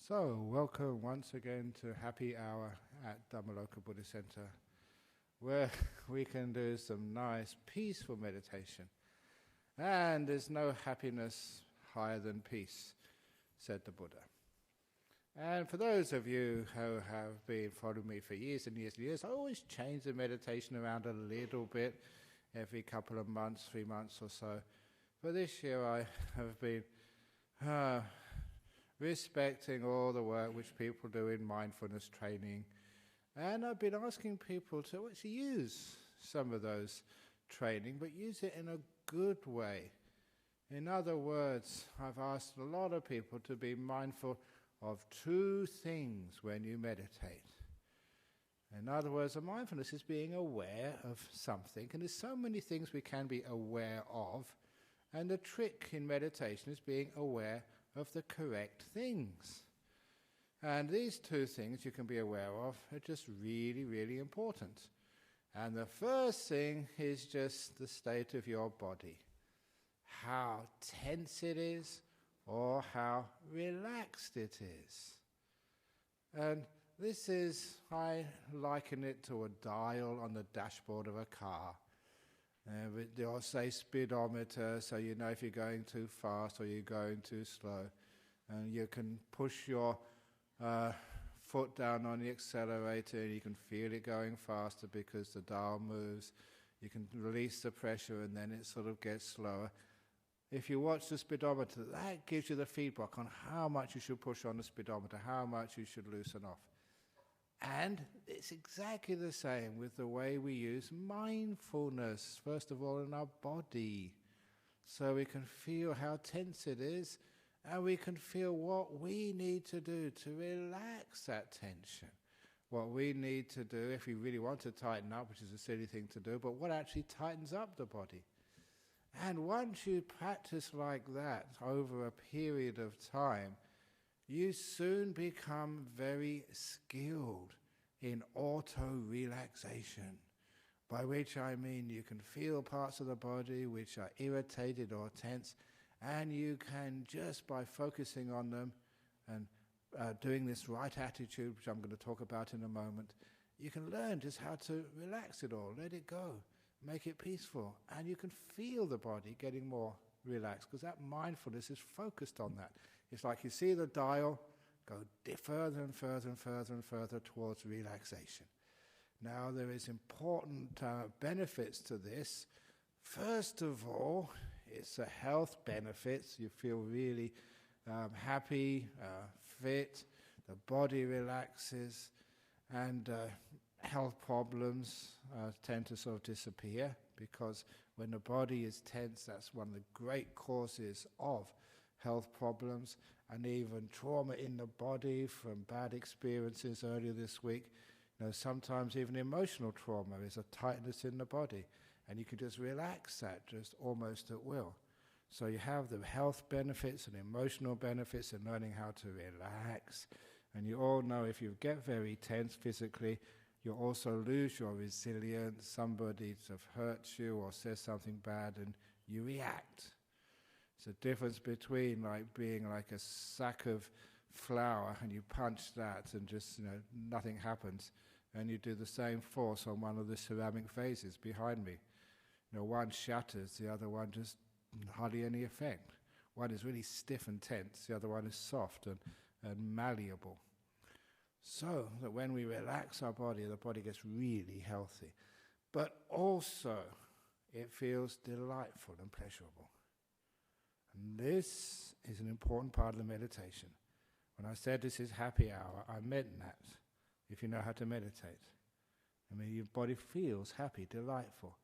So, welcome once again to Happy Hour at Dhammaloka Buddhist Center, where we can do some nice, peaceful meditation. And there's no happiness higher than peace, said the Buddha. And for those of you who have been following me for years and years and years, I always change the meditation around a little bit every couple of months, 3 months or so. But this year I have been respecting all the work which people do in mindfulness training. And I've been asking people to actually use some of those training, but use it in a good way. In other words, I've asked a lot of people to be mindful of 2 things when you meditate. In other words, a mindfulness is being aware of something, and there's so many things we can be aware of, and the trick in meditation is being aware of the correct things. And these 2 things you can be aware of are just really, really important. And the first thing is just the state of your body. How tense it is or how relaxed it is. And this is, I liken it to a dial on the dashboard of a car. They'll say speedometer, so you know if you're going too fast or you're going too slow. And you can push your foot down on the accelerator and you can feel it going faster because the dial moves. You can release the pressure and then it sort of gets slower. If you watch the speedometer, that gives you the feedback on how much you should push on the speedometer, how much you should loosen off. And it's exactly the same with the way we use mindfulness, first of all in our body. So we can feel how tense it is, and we can feel what we need to do to relax that tension. What we need to do if we really want to tighten up, which is a silly thing to do, but what actually tightens up the body. And once you practice like that over a period of time, you soon become very skilled in auto-relaxation, by which I mean you can feel parts of the body which are irritated or tense, and you can just by focusing on them and doing this right attitude, which I'm going to talk about in a moment, you can learn just how to relax it all, let it go, make it peaceful, and you can feel the body getting more relaxed because that mindfulness is focused on that. It's like you see the dial go further and further and further and further towards relaxation. Now there is important benefits to this. First of all, it's the health benefits. You feel really happy, fit, the body relaxes, and health problems tend to sort of disappear because when the body is tense, that's one of the great causes of health problems and even trauma in the body from bad experiences earlier this week. You know, sometimes even emotional trauma is a tightness in the body, and you can just relax that just almost at will. So you have the health benefits and emotional benefits in learning how to relax. And you all know if you get very tense physically, you also lose your resilience. Somebody sort of hurts you or says something bad and you react. It's a difference between like being like a sack of flour and you punch that and just, nothing happens. And you do the same force on one of the ceramic vases behind me. One shatters, the other one just hardly any effect. One is really stiff and tense, the other one is soft and malleable. So that when we relax our body, the body gets really healthy. But also, it feels delightful and pleasurable. And this is an important part of the meditation. When I said this is happy hour, I meant that, if you know how to meditate. I mean, your body feels happy, delightful.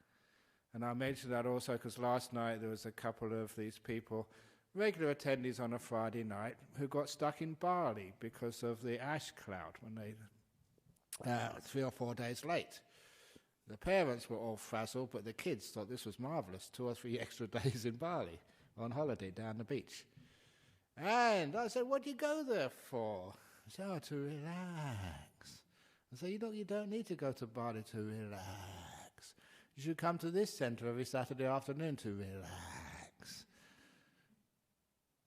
And I mentioned that also because last night there was a couple of these people, regular attendees on a Friday night, who got stuck in Bali because of the ash cloud when they 3 or 4 days late. The parents were all frazzled, but the kids thought this was marvelous, 2 or 3 extra days in Bali on holiday down the beach. And I said, what do you go there for? I said, oh, to relax. I said, you don't need to go to Bali to relax. You should come to this center every Saturday afternoon to relax.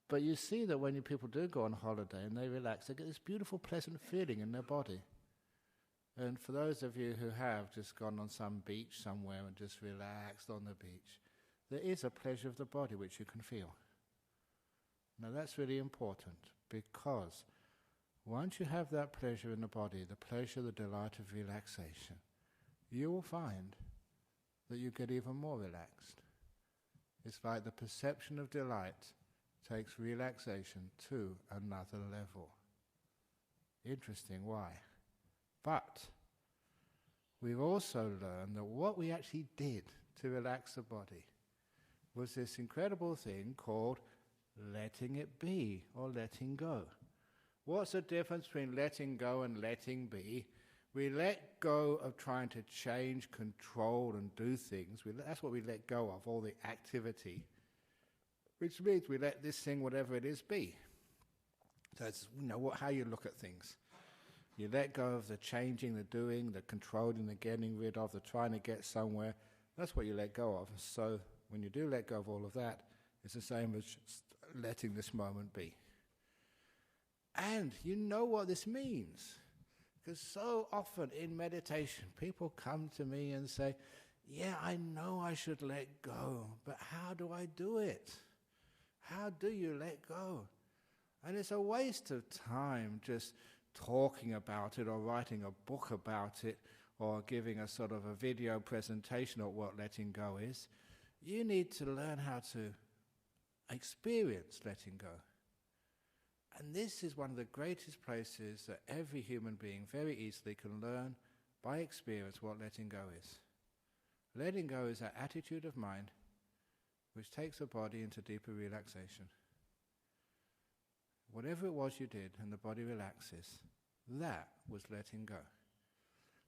But you see that when people do go on holiday and they relax, they get this beautiful, pleasant feeling in their body. And for those of you who have just gone on some beach somewhere and just relaxed on the beach, there is a pleasure of the body which you can feel. Now that's really important, because once you have that pleasure in the body, the pleasure, the delight of relaxation, you will find that you get even more relaxed. It's like the perception of delight takes relaxation to another level. Interesting, why? But we've also learned that what we actually did to relax the body was this incredible thing called letting it be, or letting go. What's the difference between letting go and letting be? We let go of trying to change, control and do things. That's what we let go of, all the activity, which means we let this thing, whatever it is, be. So it's how you look at things. You let go of the changing, the doing, the controlling, the getting rid of, the trying to get somewhere. That's what you let go of. So when you do let go of all of that, it's the same as just letting this moment be. And you know what this means. Because so often in meditation, people come to me and say, yeah, I know I should let go, but how do I do it? How do you let go? And it's a waste of time just talking about it or writing a book about it or giving a sort of a video presentation of what letting go is. You need to learn how to experience letting go. And this is one of the greatest places that every human being very easily can learn by experience what letting go is. Letting go is that attitude of mind which takes the body into deeper relaxation. Whatever it was you did and the body relaxes, that was letting go.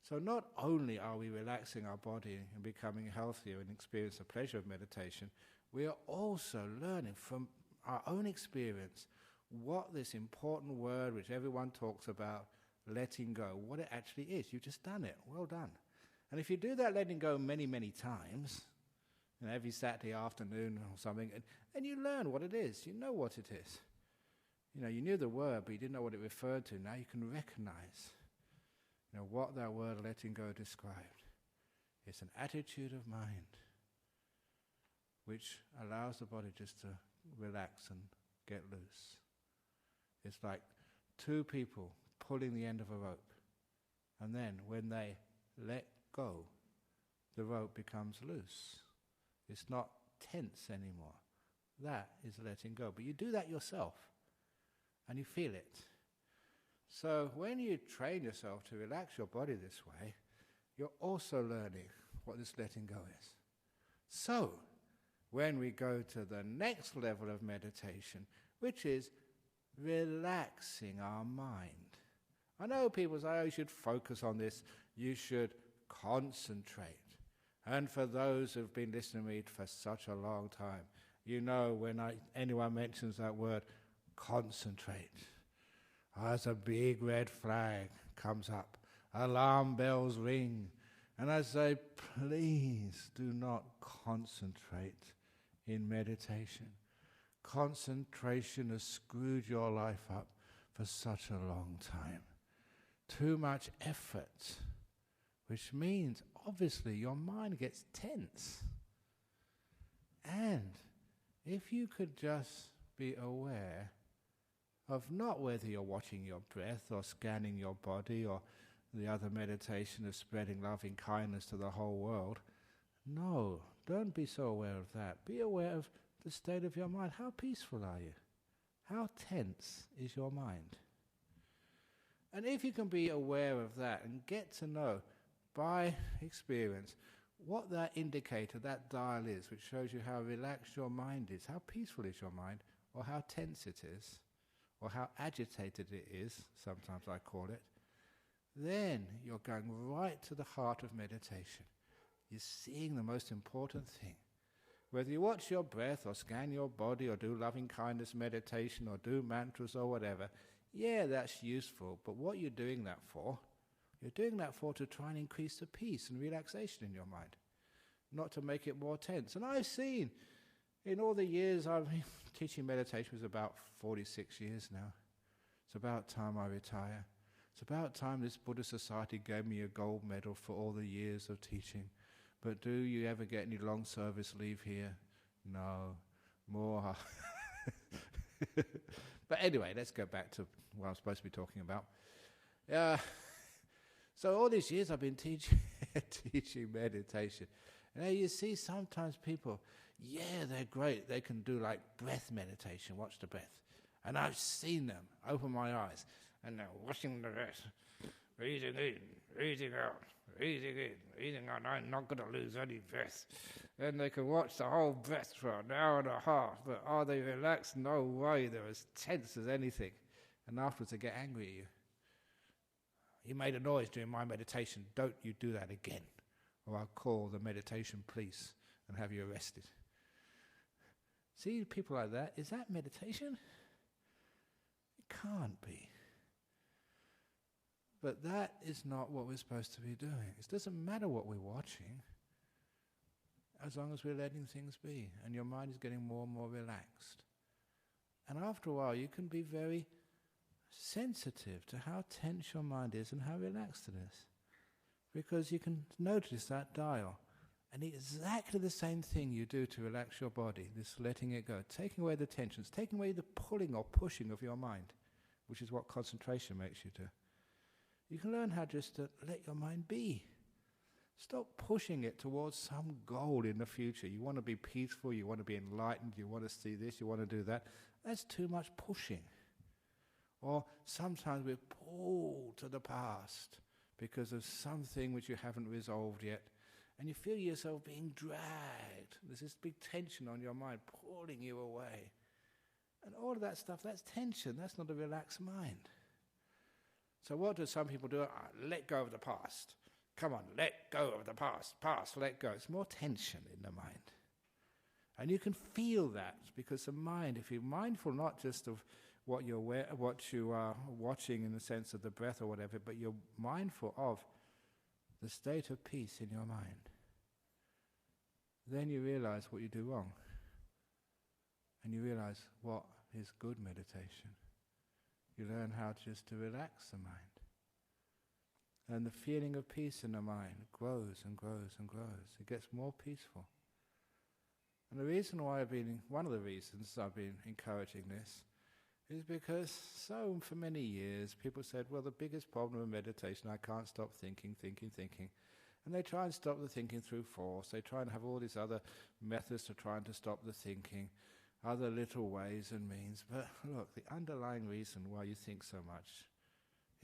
So not only are we relaxing our body and becoming healthier and experience the pleasure of meditation, we are also learning from our own experience what this important word which everyone talks about, letting go, what it actually is. You've just done it. Well done. And if you do that letting go many, many times, every Saturday afternoon or something, and you learn what it is. You know what it is. You knew the word, but you didn't know what it referred to. Now you can recognize what that word letting go described. It's an attitude of mind which allows the body just to relax and get loose. It's like two people pulling the end of a rope, and then when they let go, the rope becomes loose. It's not tense anymore. That is letting go. But you do that yourself, and you feel it. So when you train yourself to relax your body this way, you're also learning what this letting go is. So when we go to the next level of meditation, which is relaxing our mind. I know people say, you should focus on this, you should concentrate. And for those who've been listening to me for such a long time, when anyone mentions that word, concentrate, as a big red flag comes up, alarm bells ring, and I say, please do not concentrate in meditation. Concentration has screwed your life up for such a long time. Too much effort, which means obviously your mind gets tense. And if you could just be aware of not whether you're watching your breath or scanning your body or the other meditation of spreading loving kindness to the whole world. No, don't be so aware of that. Be aware of the state of your mind. How peaceful are you? How tense is your mind? And if you can be aware of that and get to know by experience what that indicator, that dial is, which shows you how relaxed your mind is, how peaceful is your mind, or how tense it is, or how agitated it is, sometimes I call it, then you're going right to the heart of meditation. You're seeing the most important thing. Whether you watch your breath or scan your body or do loving kindness meditation or do mantras or whatever, yeah, that's useful, but what you're doing that for, you're doing that for to try and increase the peace and relaxation in your mind, not to make it more tense. And I've seen, In all the years I've been teaching meditation, was about 46 years now. It's about time I retire. It's about time this Buddhist society gave me a gold medal for all the years of teaching. But do you ever get any long service leave here? No. More. But anyway, let's go back to what I'm supposed to be talking about. So all these years I've been teaching meditation. And you see sometimes people, they're great. They can do like breath meditation, watch the breath. And I've seen them open my eyes and they're watching the breath. Breathing in, breathing out, breathing in, breathing out. I'm not going to lose any breath. And they can watch the whole breath for an hour and a half. But are they relaxed? No way. They're as tense as anything. And afterwards they get angry at you. You made a noise during my meditation. Don't you do that again, or I'll call the meditation police and have you arrested. See people like that? Is that meditation? It can't be. But that is not what we're supposed to be doing. It doesn't matter what we're watching, as long as we're letting things be, and your mind is getting more and more relaxed. And after a while, you can be very sensitive to how tense your mind is and how relaxed it is. Because you can notice that dial. And exactly the same thing you do to relax your body, this letting it go, taking away the tensions, taking away the pulling or pushing of your mind, which is what concentration makes you do. You can learn how just to let your mind be. Stop pushing it towards some goal in the future. You want to be peaceful, you want to be enlightened, you want to see this, you want to do that. That's too much pushing. Or sometimes we're pulled to the past because of something which you haven't resolved yet, and you feel yourself being dragged. There's this big tension on your mind pulling you away. And all of that stuff, that's tension. That's not a relaxed mind. So what do some people do? Let go of the past. Come on, let go of the past. Past, let go. It's more tension in the mind. And you can feel that because the mind, if you're mindful not just of what you are watching in the sense of the breath or whatever, but you're mindful of the state of peace in your mind, then you realize what you do wrong. And you realize what is good meditation. You learn how just to relax the mind. And the feeling of peace in the mind grows and grows and grows. It gets more peaceful. And the reason why one of the reasons I've been encouraging this is because for many years people said, well, the biggest problem with meditation, I can't stop thinking. And they try and stop the thinking through force. They try and have all these other methods to trying to stop the thinking, other little ways and means. But look, the underlying reason why you think so much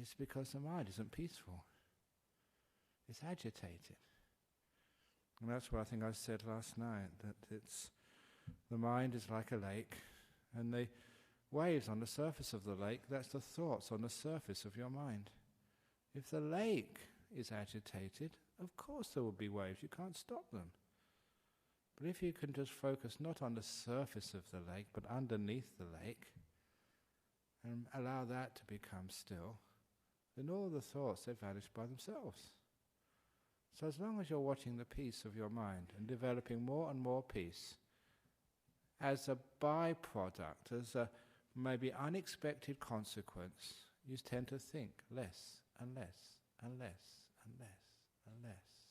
is because the mind isn't peaceful. It's agitated. And that's what I think I said last night, that the mind is like a lake, and the waves on the surface of the lake, that's the thoughts on the surface of your mind. If the lake is agitated, of course there will be waves. You can't stop them. But if you can just focus not on the surface of the lake, but underneath the lake, and allow that to become still, then all the thoughts, they vanish by themselves. So as long as you're watching the peace of your mind and developing more and more peace, as a byproduct, as a maybe unexpected consequence, you tend to think less and less and less and less and less.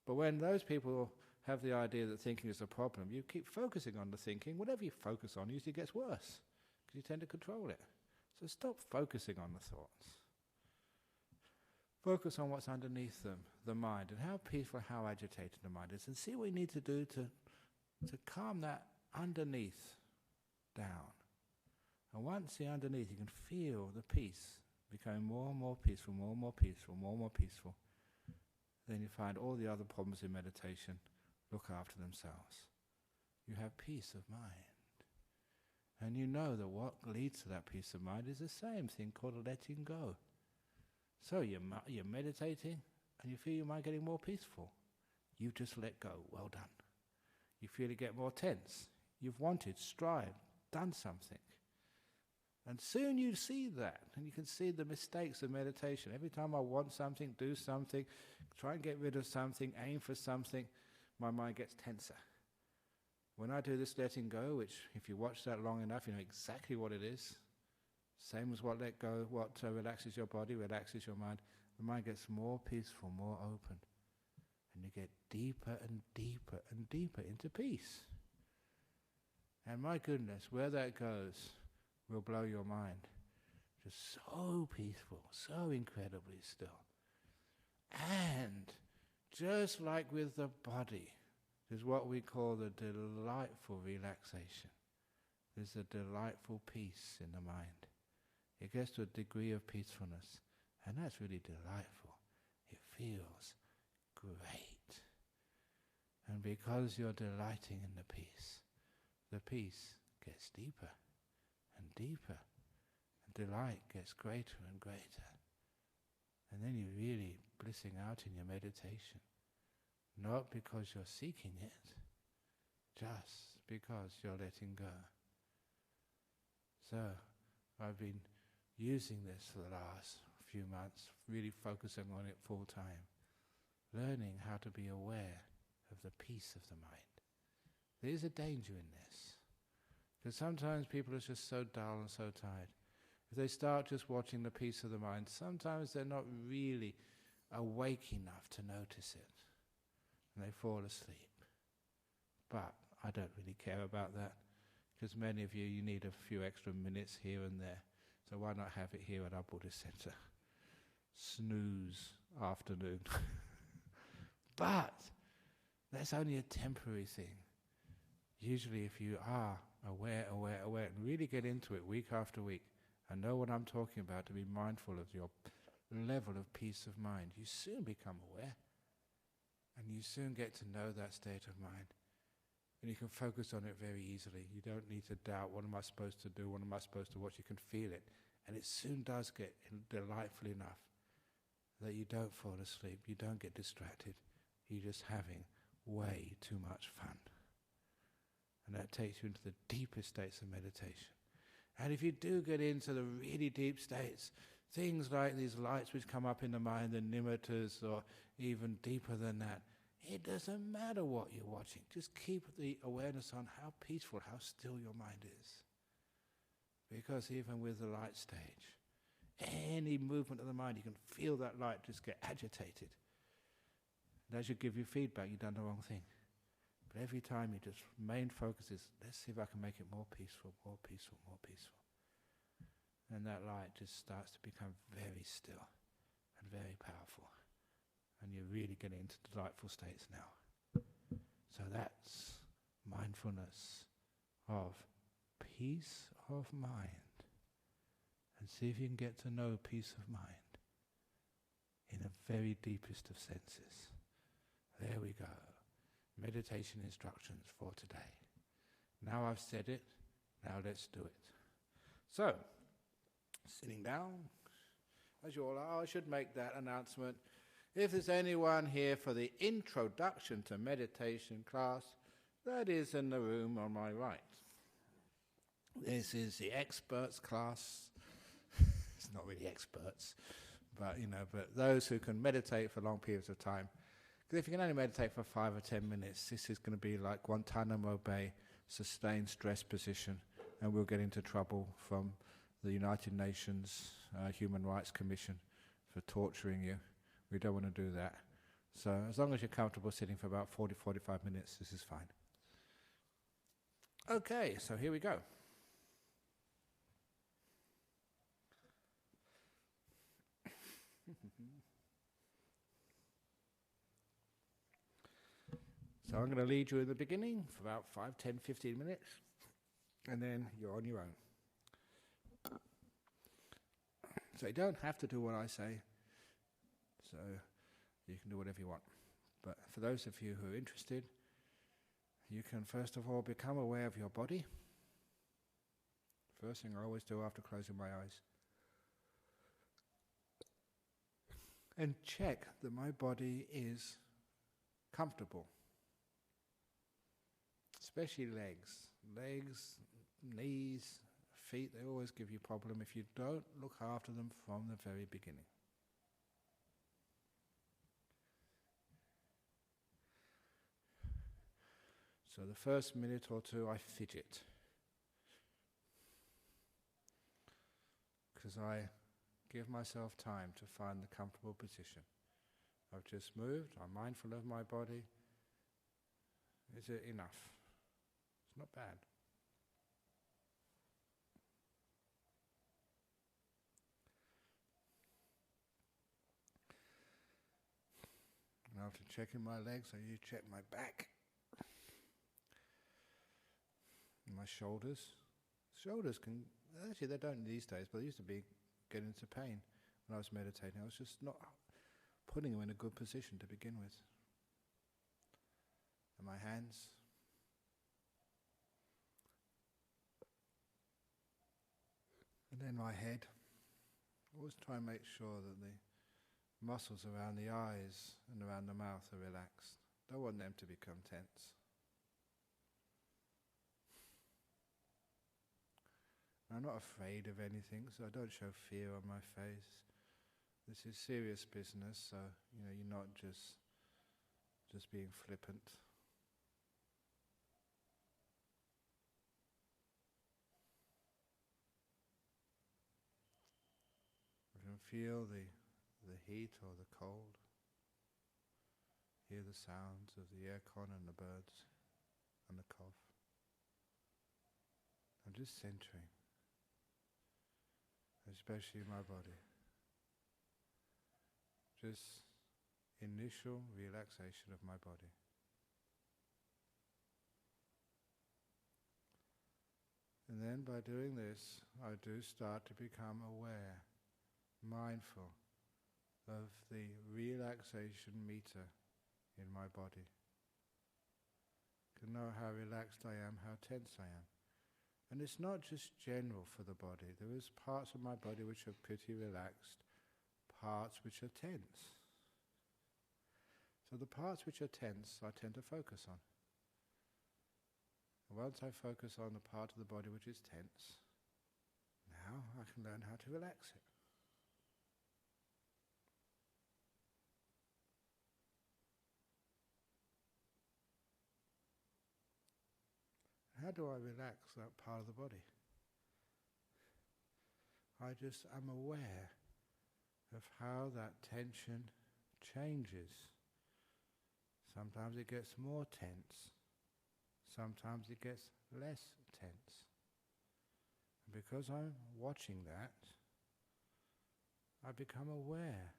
But when those people have the idea that thinking is a problem, you keep focusing on the thinking. Whatever you focus on usually gets worse because you tend to control it. So stop focusing on the thoughts. Focus on what's underneath them, the mind, and how peaceful, how agitated the mind is, and see what you need to do to calm that underneath down. And once the underneath, you can feel the peace becoming more and more peaceful, more and more peaceful, more and more peaceful. Then you find all the other problems in meditation look after themselves. You have peace of mind. And you know that what leads to that peace of mind is the same thing called letting go. So you're meditating and you feel your mind getting more peaceful. You've just let go. Well done. You feel it get more tense. You've wanted, strived, done something. And soon you see that, and you can see the mistakes of meditation. Every time I want something, do something, try and get rid of something, aim for something, my mind gets tenser. When I do this letting go, which if you watch that long enough, you know exactly what it is. Same as what let go, what relaxes your body, relaxes your mind. The mind gets more peaceful, more open. And you get deeper and deeper and deeper into peace. And my goodness, where that goes will blow your mind. Just so peaceful, so incredibly still. And just like with the body, there's what we call the delightful relaxation. There's a delightful peace in the mind. It gets to a degree of peacefulness, and that's really delightful. It feels great. And because you're delighting in the peace gets deeper and deeper, and delight gets greater and greater. And then you're really blissing out in your meditation, not because you're seeking it, just because you're letting go. So, I've been using this for the last few months, really focusing on it full time, learning how to be aware of the peace of the mind. There is a danger in this, because sometimes people are just so dull and so tired. If they start just watching the peace of the mind, sometimes they're not really awake enough to notice it, and they fall asleep. But I don't really care about that, because many of you need a few extra minutes here and there, so why not have it here at our Buddhist center? Snooze afternoon. But that's only a temporary thing. Usually if you are aware, and really get into it week after week, and know what I'm talking about, to be mindful of your level of peace of mind, you soon become aware, and you soon get to know that state of mind. And you can focus on it very easily. You don't need to doubt, what am I supposed to do, what am I supposed to watch? You can feel it. And it soon does get delightful enough that you don't fall asleep, you don't get distracted. You're just having way too much fun. And that takes you into the deepest states of meditation. And if you do get into the really deep states, things like these lights which come up in the mind, the nimittas, or even deeper than that, it doesn't matter what you're watching. Just keep the awareness on how peaceful, how still your mind is. Because even with the light stage, any movement of the mind, you can feel that light just get agitated. And as you give you feedback, you've done the wrong thing. But every time you just, main focus is, let's see if I can make it more peaceful, more peaceful, more peaceful. And that light just starts to become very still and very powerful. And you're really getting into delightful states now. So that's mindfulness of peace of mind. And see if you can get to know peace of mind in the very deepest of senses. There we go. Meditation instructions for today. Now I've said it, now let's do it. So, sitting down, as you all are, I should make that announcement. If there's anyone here for the introduction to meditation class, that is in the room on my right. This is the experts class. It's not really experts, but those who can meditate for long periods of time. Because if you can only meditate for 5 or 10 minutes, this is going to be like Guantanamo Bay, sustained stress position, and we'll get into trouble from the United Nations Human Rights Commission for torturing you. We don't want to do that. So as long as you're comfortable sitting for about 40-45 minutes, this is fine. Okay, so here we go. So I'm going to lead you in the beginning for about 5, 10, 15 minutes, and then you're on your own. So you don't have to do what I say, so you can do whatever you want. But for those of you who are interested, you can first of all become aware of your body. First thing I always do after closing my eyes. And check that my body is comfortable. Especially legs. Legs, knees, feet, they always give you a problem if you don't look after them from the very beginning. So the first minute or two I fidget, because I give myself time to find the comfortable position. I've just moved, I'm mindful of my body. Is it enough? It's not bad. And after checking my legs, I usually check my back and my shoulders. Shoulders can, actually they don't these days, but they used to be getting into pain when I was meditating. I was just not putting them in a good position to begin with. And my hands. And then my head. Always try and make sure that the muscles around the eyes and around the mouth are relaxed. Don't want them to become tense. I'm not afraid of anything, so I don't show fear on my face. This is serious business, so you're not just being flippant. You can feel the heat or the cold. Hear the sounds of the aircon and the birds and the cough. I'm just centering, especially my body. Just initial relaxation of my body. And then by doing this, I do start to become aware, mindful of the relaxation meter in my body. I can know how relaxed I am, how tense I am. And it's not just general for the body. There is parts of my body which are pretty relaxed, parts which are tense. So the parts which are tense, I tend to focus on. And once I focus on the part of the body which is tense, now I can learn how to relax it. How do I relax that part of the body? I just am aware of how that tension changes. Sometimes it gets more tense. Sometimes it gets less tense. And because I'm watching that, I become aware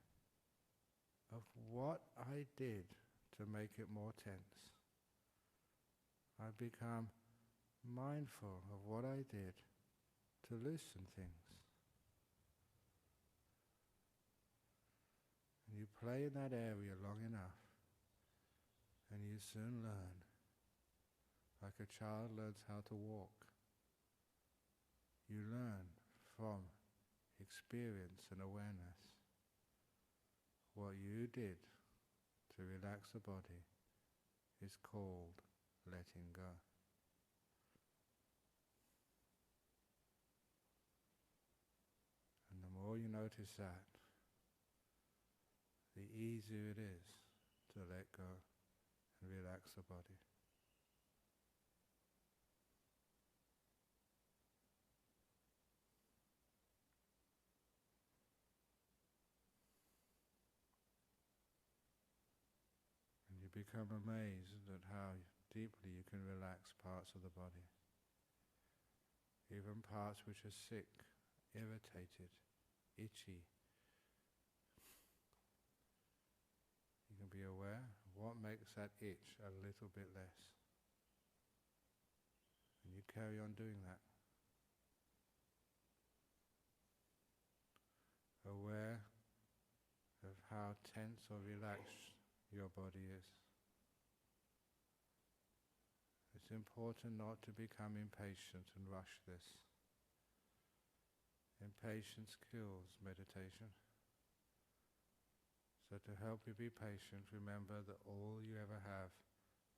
of what I did to make it more tense. I become mindful of what I did to loosen things. And you play in that area long enough, and you soon learn, like a child learns how to walk. You learn from experience and awareness. What you did to relax the body is called letting go. And the more you notice that, the easier it is to let go and relax the body. And you become amazed at how deeply you can relax parts of the body. Even parts which are sick, irritated, itchy. You can be aware of what makes that itch a little bit less. And you carry on doing that. Aware of how tense or relaxed your body is. It's important not to become impatient and rush this. Impatience kills meditation. So to help you be patient, remember that all you ever have,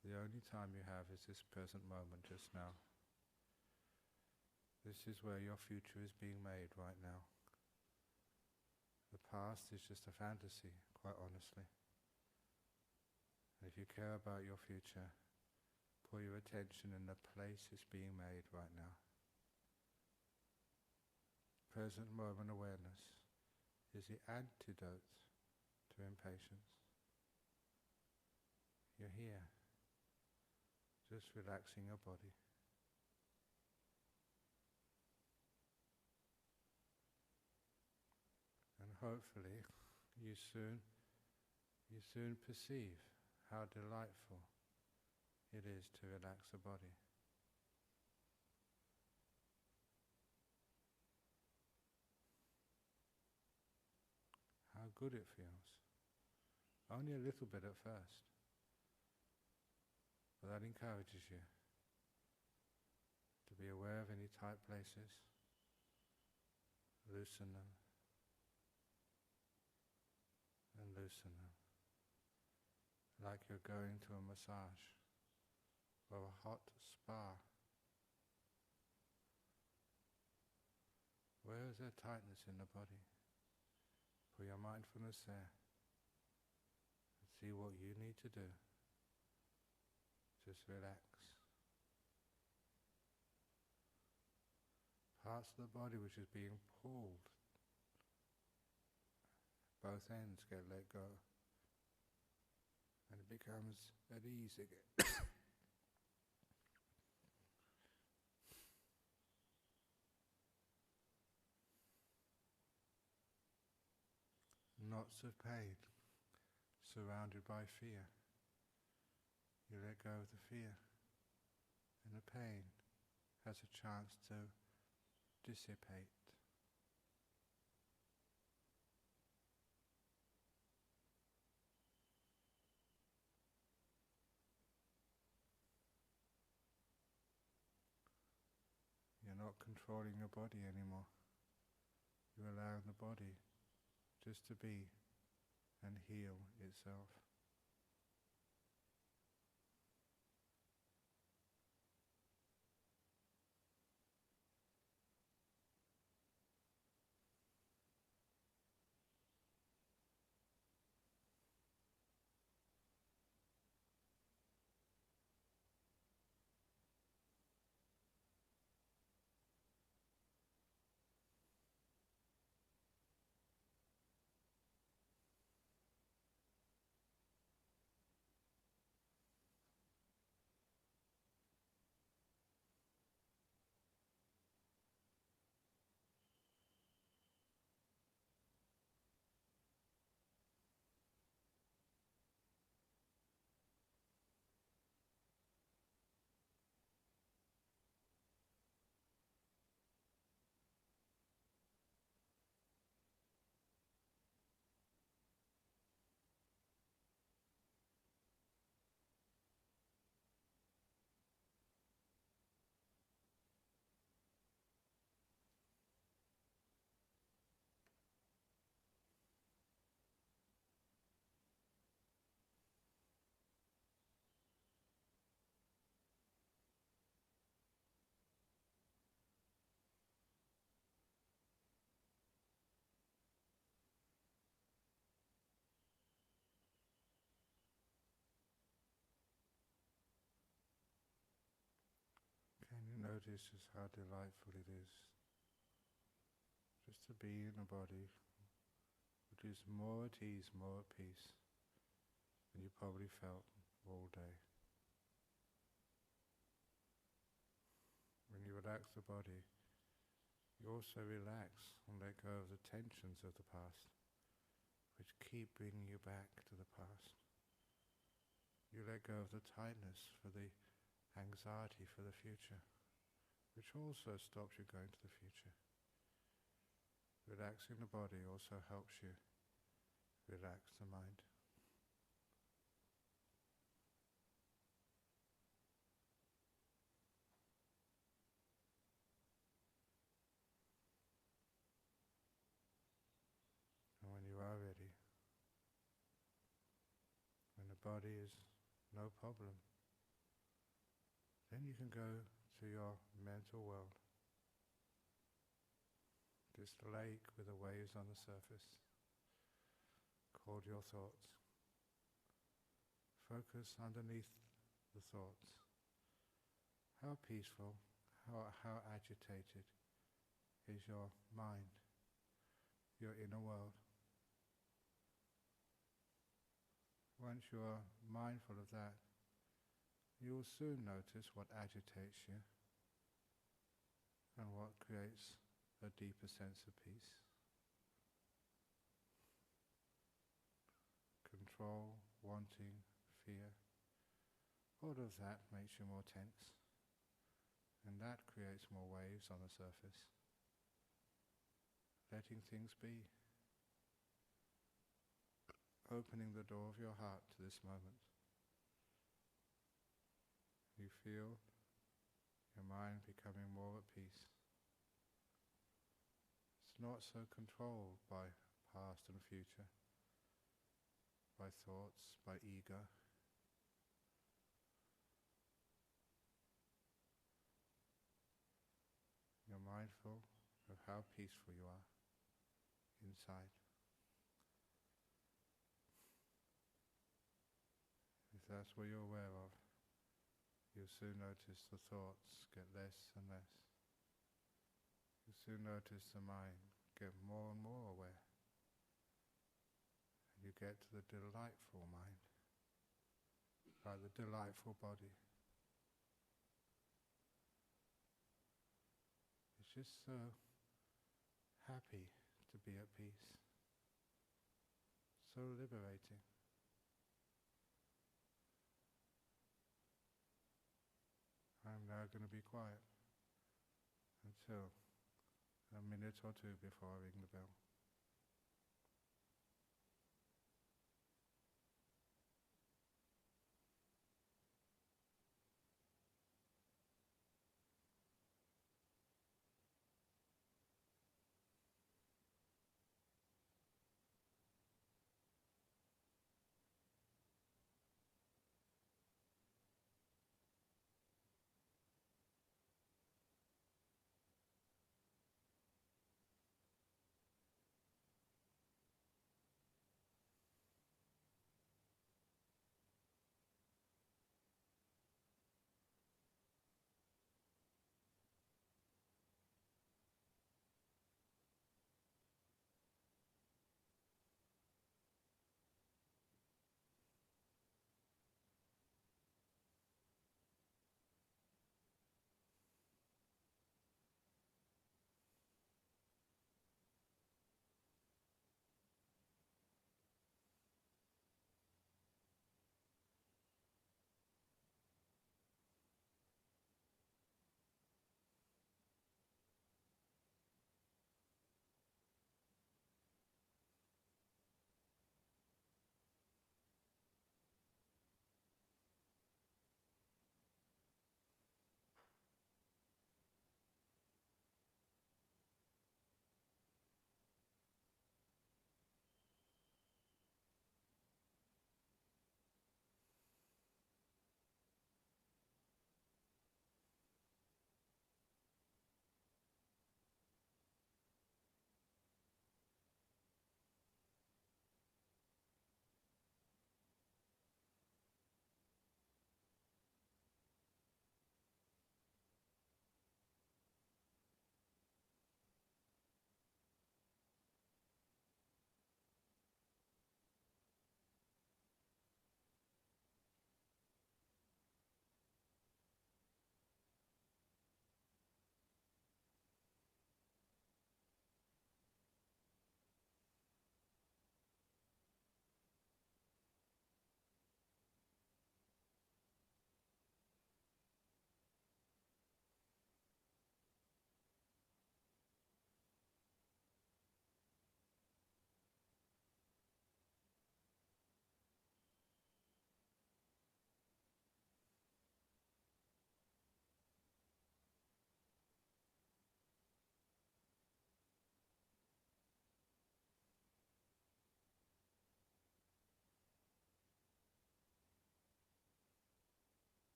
the only time you have, is this present moment just now. This is where your future is being made right now. The past is just a fantasy, quite honestly. And if you care about your future, Pour your attention in the place it's being made right now. Present moment awareness is the antidote to impatience. You're here, just relaxing your body. And hopefully you soon perceive how delightful it is to relax the body. How good it feels. Only a little bit at first, but that encourages you to be aware of any tight places, loosen them, and loosen them, like you're going to a massage or a hot spa. Where is there tightness in the body? Put your mindfulness there and see what you need to do. Just relax. Parts of the body which is being pulled, both ends get let go, and it becomes at ease again. Knots of pain, surrounded by fear. You let go of the fear, and the pain has a chance to dissipate. You're not controlling your body anymore. You're allowing the body just to be and heal itself. Can you notice just how delightful it is just to be in a body which is more at ease, more at peace than you probably felt all day. When you relax the body, you also relax and let go of the tensions of the past, which keep bringing you back to the past. You let go of the tightness for the anxiety for the future, which also stops you going to the future. Relaxing the body also helps you relax the mind. And when you are ready, when the body is no problem, then you can go to your mental world. This lake with the waves on the surface, called your thoughts. Focus underneath the thoughts How peaceful, how agitated is your mind, your inner world. Once you're mindful of that, you will soon notice what agitates you and what creates a deeper sense of peace. Control, wanting, fear, all of that makes you more tense, and that creates more waves on the surface. Letting things be. Opening the door of your heart to this moment. You feel your mind becoming more at peace. It's not so controlled by past and future, by thoughts, by ego. You're mindful of how peaceful you are inside. If that's what you're aware of, you'll soon notice the thoughts get less and less. You'll soon notice the mind get more and more aware. And you get to the delightful mind, like the delightful body. It's just so happy to be at peace. So liberating. I'm now going to be quiet until a minute or two before I ring the bell.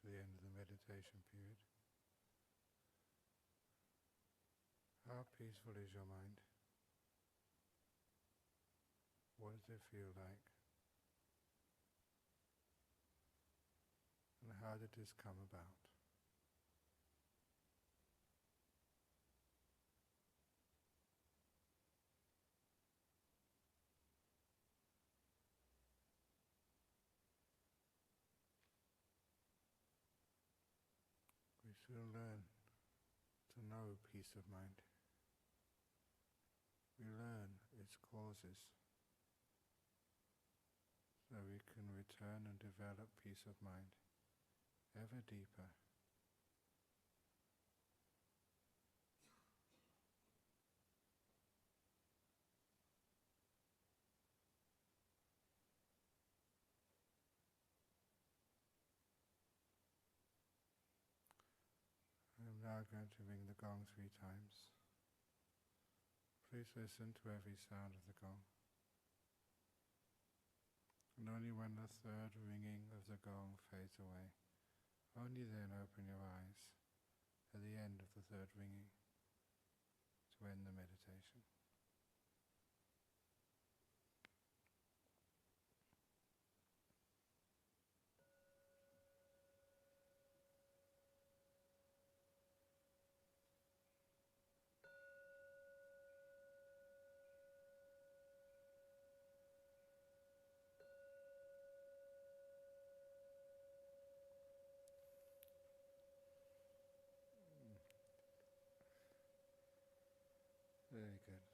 to the end of the meditation period. How peaceful is your mind? What does it feel like? And how did this come about? We soon learn to know peace of mind. We learn its causes, so we can return and develop peace of mind ever deeper. I'm now going to ring the gong 3 times. Please listen to every sound of the gong. And only when the 3rd ringing of the gong fades away, only then open your eyes at the end of the 3rd ringing to end the meditation. Very good.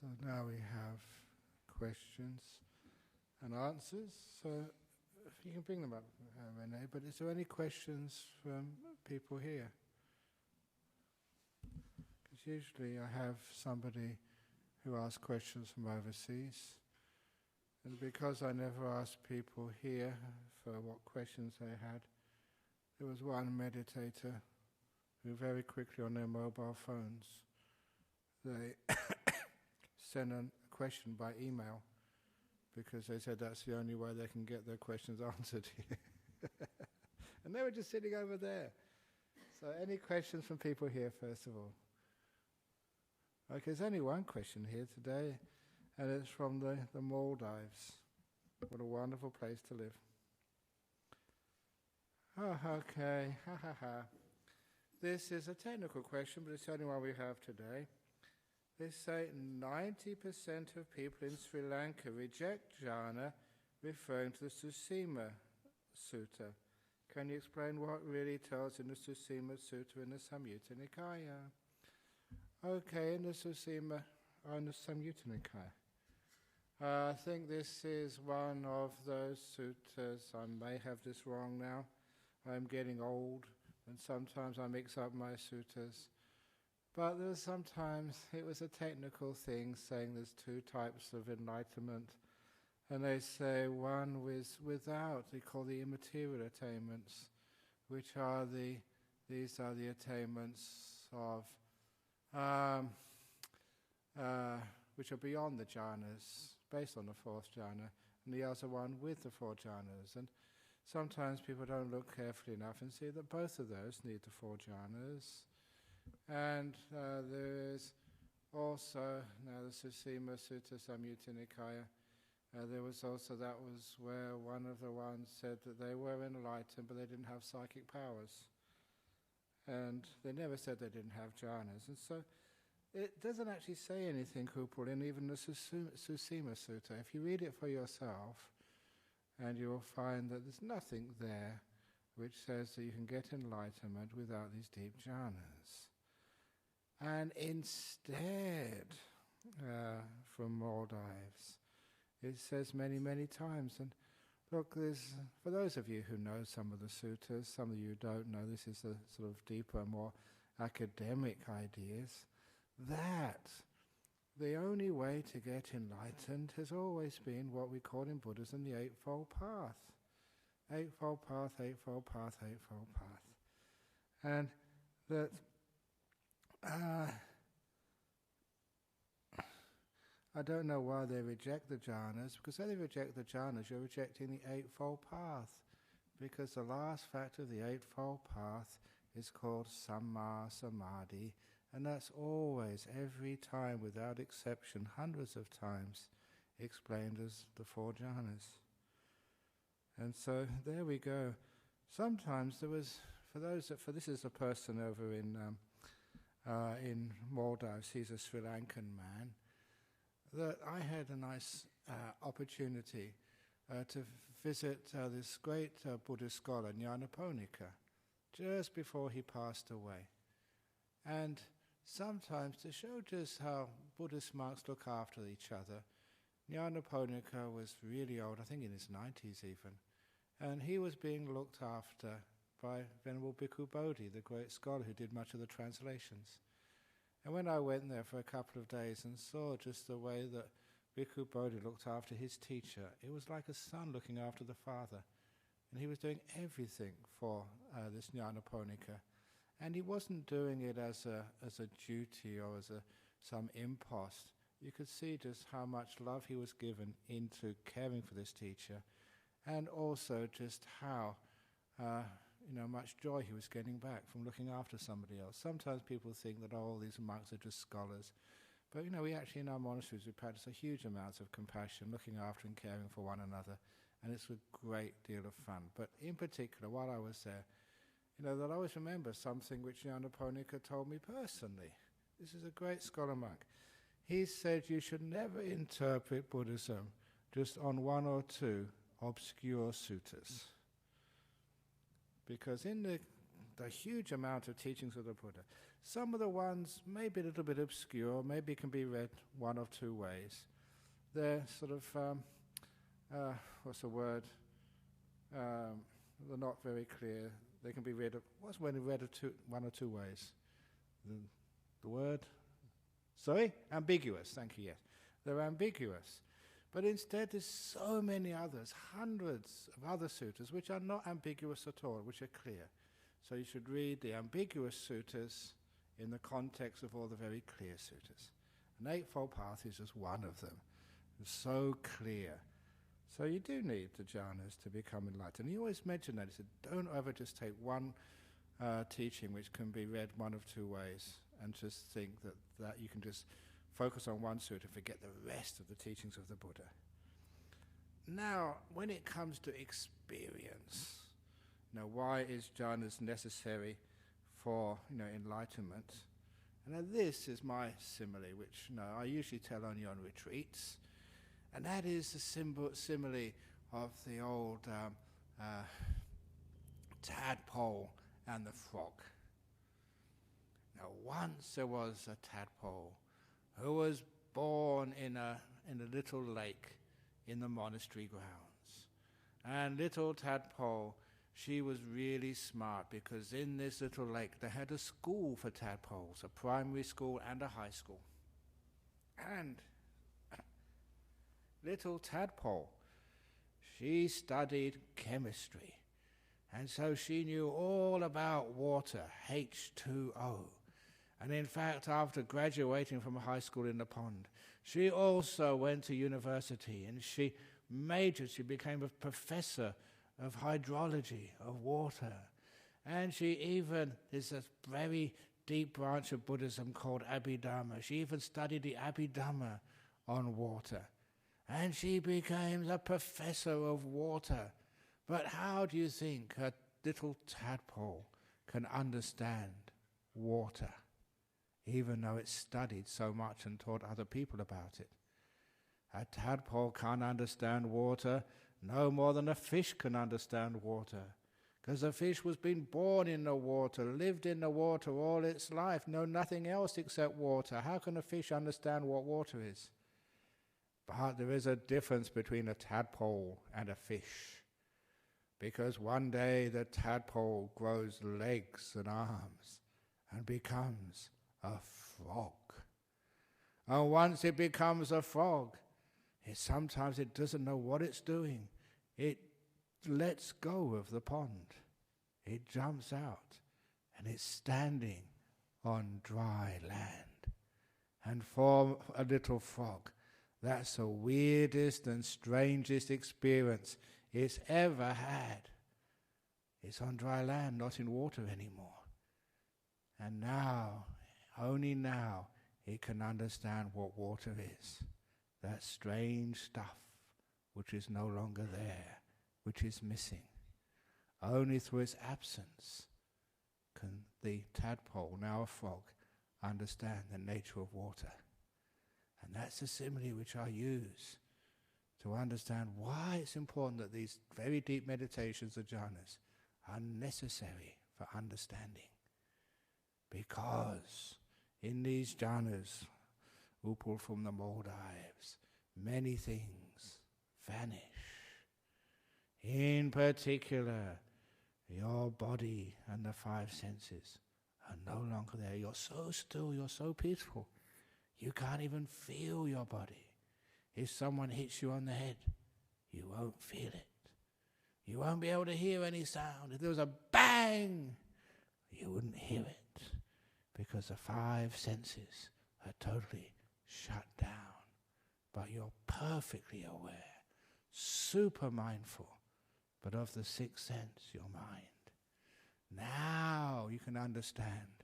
So now we have questions and answers. So if you can bring them up, Renee. But is there any questions from people here? Because usually I have somebody who asks questions from overseas. And because I never asked people here for what questions they had, there was one meditator who very quickly on their mobile phones, they sent a question by email because they said that's the only way they can get their questions answered here. And they were just sitting over there. So any questions from people here, first of all? Okay, there's only one question here today, and it's from the Maldives. What a wonderful place to live. Oh, okay, ha ha ha. This is a technical question, but it's the only one we have today. They say 90% of people in Sri Lanka reject jhana, referring to the Susima Sutta. Can you explain what really tells in the Susima Sutta in the Samyutta Nikaya? Okay, in the Susima, in the Samyutta Nikaya. I think this is one of those suttas. I may have this wrong now. I'm getting old, and sometimes I mix up my suttas. But there's sometimes it was a technical thing saying there's 2 types of enlightenment. And they say one without, they call the immaterial attainments, these are the attainments of, which are beyond the jhanas, based on the 4th jhana, and the other one with the 4 jhanas. And sometimes people don't look carefully enough and see that both of those need the 4 jhanas. And there is also, now the Susima Sutta Samyutta Nikaya, there was also, that was where one of the ones said that they were enlightened but they didn't have psychic powers. And they never said they didn't have jhanas. And so it doesn't actually say anything, Kupul, in even the Susima Sutta. If you read it for yourself, and you'll find that there's nothing there which says that you can get enlightenment without these deep jhanas. And instead, from Maldives, it says many, many times, and look, for those of you who know some of the suttas, some of you don't know, this is the sort of deeper, more academic ideas, that the only way to get enlightened has always been what we call in Buddhism the Eightfold Path. Eightfold Path, Eightfold Path, Eightfold Path. And that I don't know why they reject the jhanas, because if they reject the jhanas, you're rejecting the Eightfold Path. Because the last factor of the Eightfold Path is called Samma Samadhi, and that's always, every time, without exception, hundreds of times, explained as the four jhanas. And so there we go. Sometimes there was, this is a person over in Maldives, he's a Sri Lankan man, that I had a nice opportunity to visit this great Buddhist scholar, Nyanaponika, just before he passed away. And sometimes, to show just how Buddhist monks look after each other, Nyanaponika was really old, I think in his 90s even, and he was being looked after by Venerable Bhikkhu Bodhi, the great scholar who did much of the translations. And when I went there for a couple of days and saw just the way that Bhikkhu Bodhi looked after his teacher, it was like a son looking after the father. And he was doing everything for this Nyanaponika. And he wasn't doing it as a duty or as some impost. You could see just how much love he was given into caring for this teacher, and also just how much joy he was getting back from looking after somebody else. Sometimes people think that all these monks are just scholars, but we actually in our monasteries we practice a huge amounts of compassion, looking after and caring for one another, and it's a great deal of fun. But in particular, while I was there, that I always remember something which Nyanaponika told me personally. This is a great scholar monk. He said you should never interpret Buddhism just on one or two obscure suttas. Because in the huge amount of teachings of the Buddha, some of the ones may be a little bit obscure, maybe can be read one of two ways. They're sort of, they're not very clear. They can be read, one or two ways? The word? Sorry? Ambiguous, thank you, yes. They're ambiguous. But instead there's so many others, hundreds of other suttas, which are not ambiguous at all, which are clear. So you should read the ambiguous suttas in the context of all the very clear suttas. An Eightfold Path is just one of them. It's so clear. So you do need the jhanas to become enlightened. He always mentioned that. He said, don't ever just take one teaching which can be read one of two ways and just think that you can just focus on one sutta and forget the rest of the teachings of the Buddha. Now, when it comes to experience, why is jhanas necessary for enlightenment? And now this is my simile, which I usually tell only on retreats, and that is the simile of the old tadpole and the frog. Now, once there was a tadpole who was born in a little lake in the monastery grounds. And little tadpole, she was really smart, because in this little lake they had a school for tadpoles, a primary school and a high school. And little tadpole, she studied chemistry, and so she knew all about water, H2O. And in fact, after graduating from high school in the pond, she also went to university, and she became a professor of hydrology, of water. And she even, there's a very deep branch of Buddhism called Abhidhamma. She even studied the Abhidhamma on water. And she became a professor of water. But how do you think a little tadpole can understand water, even though it's studied so much and taught other people about it? A tadpole can't understand water no more than a fish can understand water, because the fish was been born in the water, lived in the water all its life, know nothing else except water. How can a fish understand what water is? But there is a difference between a tadpole and a fish, because one day the tadpole grows legs and arms and becomes a frog. And once it becomes a frog, sometimes it doesn't know what it's doing. It lets go of the pond. It jumps out and it's standing on dry land. And for a little frog, That's the weirdest and strangest experience it's ever had. It's on dry land, not in water anymore. And now, only now, it can understand what water is. That strange stuff which is no longer there, which is missing. Only through its absence can the tadpole, now a frog, understand the nature of water. And that's the simile which I use to understand why it's important that these very deep meditations of jhanas are necessary for understanding. Because in these jhanas, upal from the Maldives, many things vanish. In particular, your body and the five senses are no longer there. You're so still, you're so peaceful. You can't even feel your body. If someone hits you on the head, you won't feel it. You won't be able to hear any sound. If there was a bang, you wouldn't hear it, because the five senses are totally shut down. But you're perfectly aware, super mindful, but of the sixth sense, your mind. Now you can understand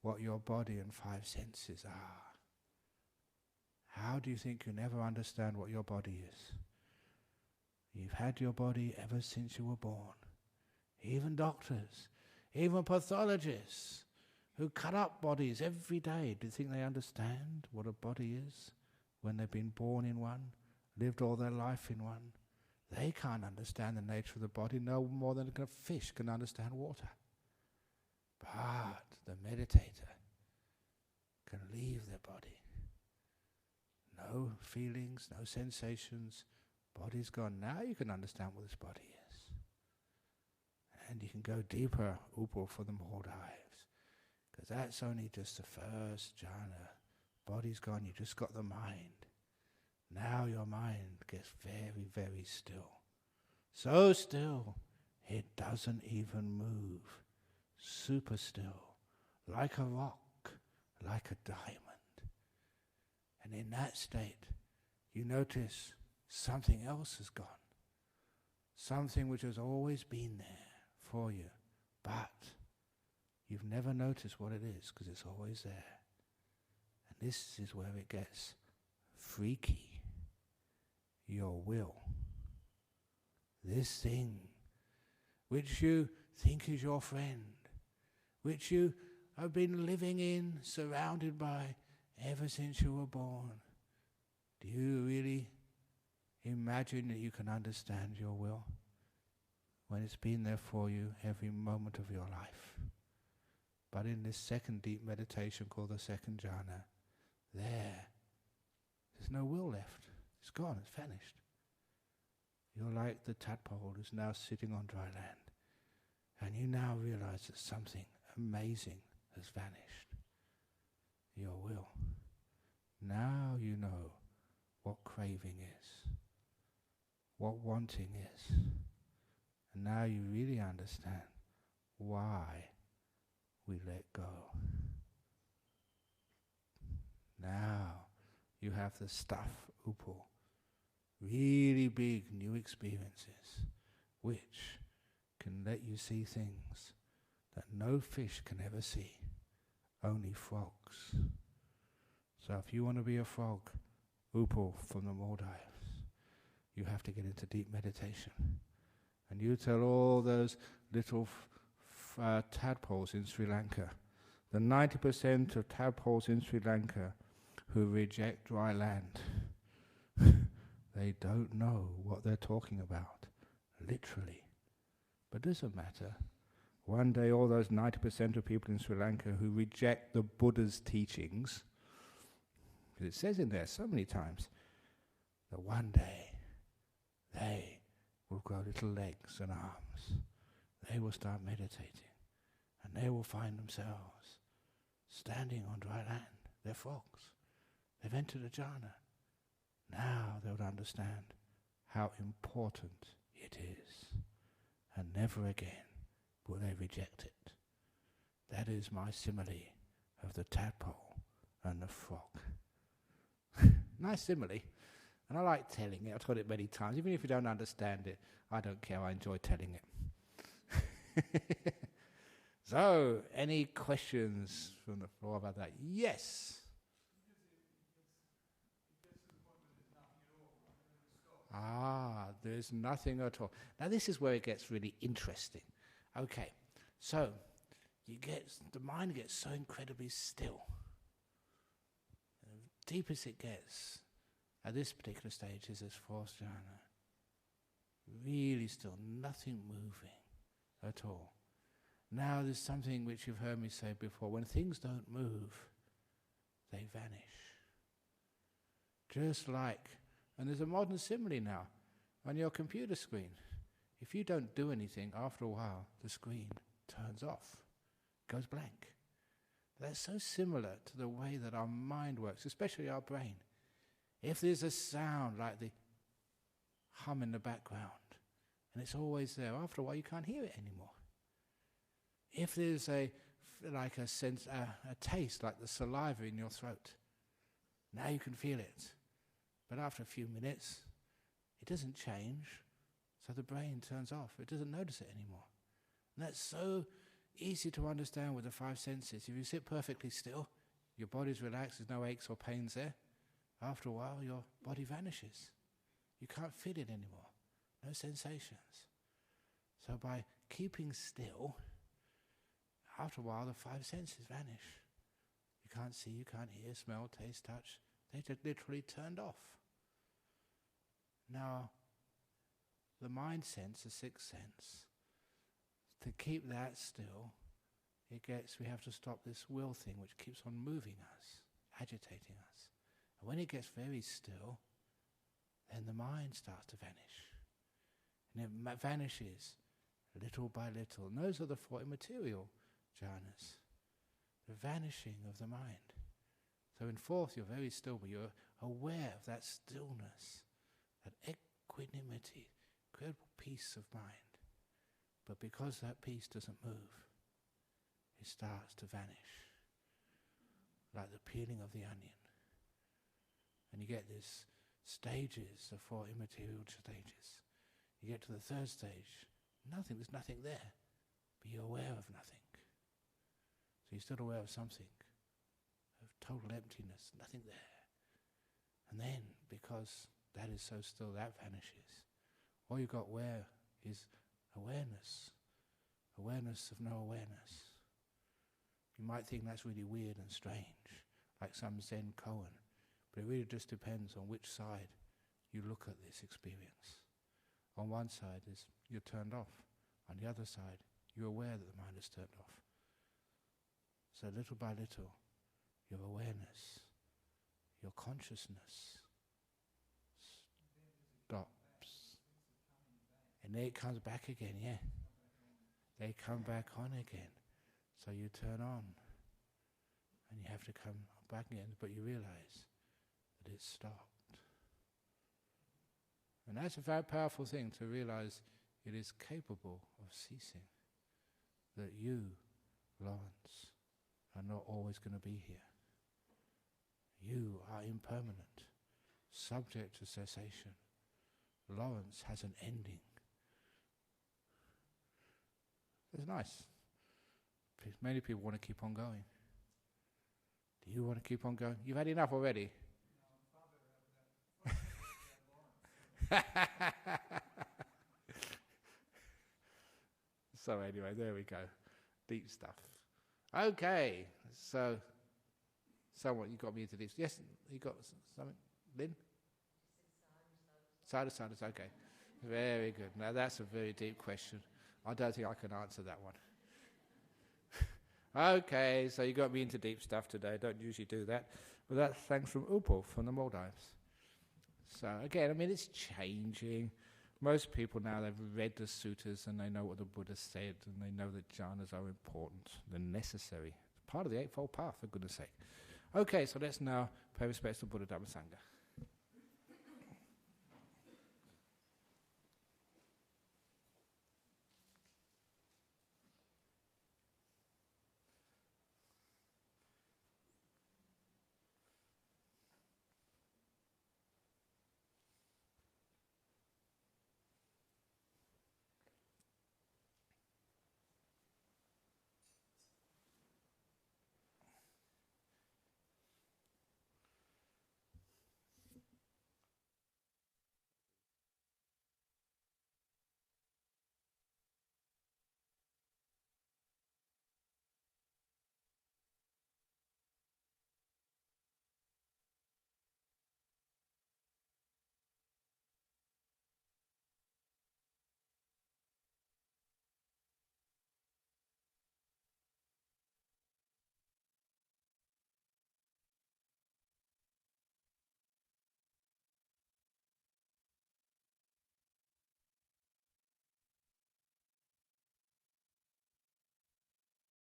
what your body and five senses are. How do you think you never understand what your body is? You've had your body ever since you were born. Even doctors, even pathologists who cut up bodies every day, do you think they understand what a body is when they've been born in one, lived all their life in one? They can't understand the nature of the body no more than a fish can understand water. But the meditator can leave their body. No feelings, no sensations, body's gone. Now you can understand what this body is. And you can go deeper, upal for the Maldives, because that's only just the first jhana. Body's gone, you just got the mind. Now your mind gets very, very still. So still, it doesn't even move. Super still, like a rock, like a diamond. And in that state, you notice something else has gone. Something which has always been there for you, but you've never noticed what it is because it's always there. And this is where it gets freaky. Your will. This thing which you think is your friend, which you have been living in, surrounded by ever since you were born. Do you really imagine that you can understand your will when it's been there for you every moment of your life? But in this second deep meditation called the second jhana, there's no will left. It's gone, it's vanished. You're like the tadpole who's now sitting on dry land, and you now realize that something amazing has vanished. Your will. Now you know what craving is, what wanting is, and now you really understand why we let go. Now you have the stuff, upal, really big new experiences, which can let you see things that no fish can ever see, only frogs. So if you want to be a frog, upal from the Maldives, you have to get into deep meditation. And you tell all those little tadpoles in Sri Lanka, the 90% of tadpoles in Sri Lanka who reject dry land, they don't know what they're talking about, literally. But it doesn't matter. One day all those 90% of people in Sri Lanka who reject the Buddha's teachings, because it says in there so many times, that one day they will grow little legs and arms. They will start meditating, and they will find themselves standing on dry land. They're frogs. They've entered a jhana. Now they would understand how important it is, and never again will they reject it. That is my simile of the tadpole and the frog. Nice simile. And I like telling it. I've told it many times. Even if you don't understand it, I don't care. I enjoy telling it. So, any questions from the floor about that? Yes. There's nothing at all. Now this is where it gets really interesting. Okay, so the mind gets so incredibly still. And the deepest it gets at this particular stage is this fourth jhana. Really still, nothing moving at all. Now there's something which you've heard me say before. When things don't move, they vanish. Just like, and there's a modern simile now, on your computer screen. If you don't do anything, after a while, the screen turns off, goes blank. That's so similar to the way that our mind works, especially our brain. If there's a sound like the hum in the background, and it's always there, after a while you can't hear it anymore. If there's a taste like the saliva in your throat, now you can feel it. But after a few minutes, it doesn't change, so the brain turns off. It doesn't notice it anymore. And that's so easy to understand with the five senses. If you sit perfectly still, your body's relaxed, there's no aches or pains there. After a while, your body vanishes. You can't feel it anymore. No sensations. So by keeping still, after a while, the five senses vanish. You can't see, you can't hear, smell, taste, touch. They just literally turned off. Now, the mind sense, the sixth sense, to keep that still, we have to stop this will thing which keeps on moving us, agitating us. And when it gets very still, then the mind starts to vanish. And it vanishes little by little. And those are the four immaterial jhanas, the vanishing of the mind. So in fourth, you're very still, but you're aware of that stillness, that equanimity, incredible peace of mind. But because that peace doesn't move, it starts to vanish, like the peeling of the onion. And you get these stages, the four immaterial stages. You get to the third stage, there's nothing there, but you're aware of nothing. So you're still aware of something, of total emptiness, nothing there. And then, because that is so still, that vanishes. All you've got where is awareness of no awareness. You might think that's really weird and strange, like some Zen koan, but it really just depends on which side you look at this experience. On one side is you're turned off. On the other side, you're aware that the mind is turned off. So little by little, your awareness, your consciousness stops. And then it comes back again, yeah. They come back on again. So you turn on, and you have to come back again, but you realize that it's stopped. And that's a very powerful thing, to realize it is capable of ceasing. That you, Lawrence, are not always going to be here. You are impermanent, subject to cessation. Lawrence has an ending. It's nice. Many people want to keep on going. Do you want to keep on going? You've had enough already. So anyway, there we go. Deep stuff. Okay, so someone, you got me into this. Yes, you got something? Lynn? Sadhu, okay. Very good. Now that's a very deep question. I don't think I can answer that one. Okay, so you got me into deep stuff today. Don't usually do that. But that's thanks from Upal from the Maldives. So again, I mean, it's changing. Most people now, they've read the suttas and they know what the Buddha said, and they know that jhanas are important, they're necessary. It's part of the Eightfold Path, for goodness sake. Okay, so let's now pay respects to Buddha Dhamma Sangha.